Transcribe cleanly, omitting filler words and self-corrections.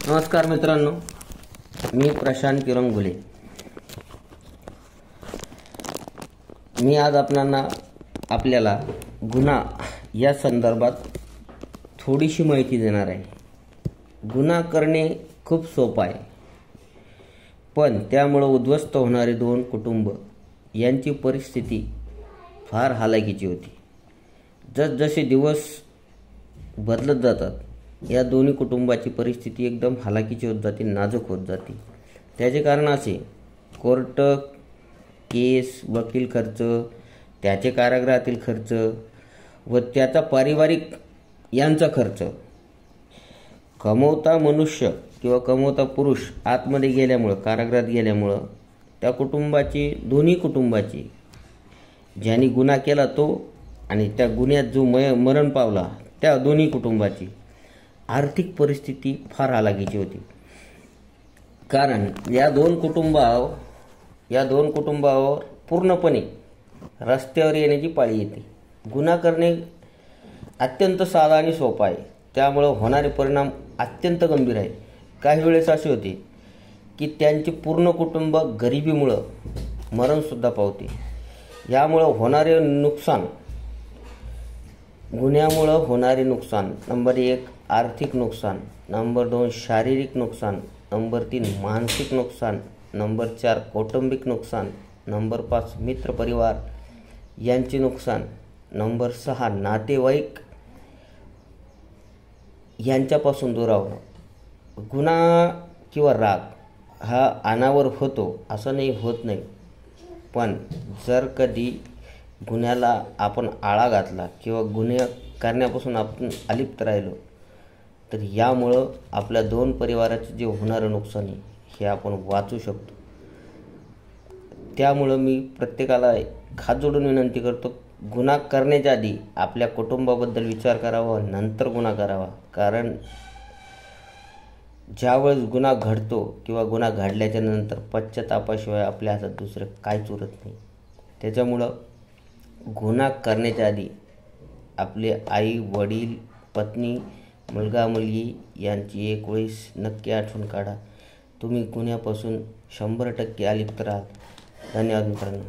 नमस्कार मित्रांनो, मी प्रशांत किरंगुले। मी आज आपल्याला गुन्हा या संदर्भात थोडीशी माहिती देणार आहे। गुन्हा करणे खूप सोपं आहे, पण त्यामुळे उद्ध्वस्त होणारे दोन कुटुंब यांची परिस्थिती फार हालाकीची होती। जसजसे दिवस बदलत जातात या दोन्ही कुटुंबाची परिस्थिती एकदम हालाकीची होत जाते, नाजूक होत जाते। त्याचे कारण असे, कोर्ट केस, वकील खर्च, त्याचे कारागृहातील खर्च व त्याचा पारिवारिक यांचा खर्च, कमवता मनुष्य किंवा कमवता पुरुष आतमध्ये गेल्यामुळे, कारागृहात गेल्यामुळे त्या कुटुंबाची, दोन्ही कुटुंबाची, ज्यांनी गुन्हा केला तो आणि त्या गुन्ह्यात जो मरण पावला त्या दोन्ही कुटुंबाची आर्थिक परिस्थिती फार हालाकीची होती। कारण या दोन कुटुंबावर पूर्णपणे रस्त्यावर येण्याची पाळी येते। गुन्हा करणे अत्यंत साधा आणि सोपा आहे, त्यामुळे होणारे परिणाम अत्यंत गंभीर आहे। काही वेळेस असे होते की त्यांचे पूर्ण कुटुंब गरिबीमुळे मरणसुद्धा पावते। यामुळे होणारे नुकसान, गुन्ह्यामुळे होणारे नुकसान, नंबर 1 आर्थिक नुकसान, नंबर 2 शारीरिक नुकसान, नंबर 3 मानसिक नुकसान, नंबर 4 कौटुंबिक नुकसान, नंबर 5 मित्रपरिवार यांचे नुकसान, नंबर 6 नातेवाईक यांच्यापासून दुरावणं। गुन्हा किंवा राग हा अनावर होतो असं नाही, होत नाही, पण जर कधी गुन्ह्याला आपण आळा घातला किंवा गुन्हे करण्यापासून आपण अलिप्त राहिलो तर यामुळं आपल्या दोन परिवाराचे जे होणारं नुकसान आहे हे आपण वाचू शकतो। त्यामुळं मी प्रत्येकाला हात जोडून विनंती करतो, गुन्हा करण्याच्या आधी आपल्या कुटुंबाबद्दल विचार करावा, नंतर गुन्हा करावा। कारण ज्यावेळेस गुन्हा घडतो किंवा गुन्हा घडल्याच्या नंतर पश्चातापाशिवाय आपल्या हातात दुसरं काहीच उरत नाही। त्याच्यामुळं गुन्हा करण्याच्या आधी आपले आई वडील, पत्नी, मुलगा मुलगी यांची एक वेळेस नक्की आठवण काढा। तुम्ही गुन्ह्यापासून 100% अलिप्त राहाल। धन्यवाद मित्रांनो।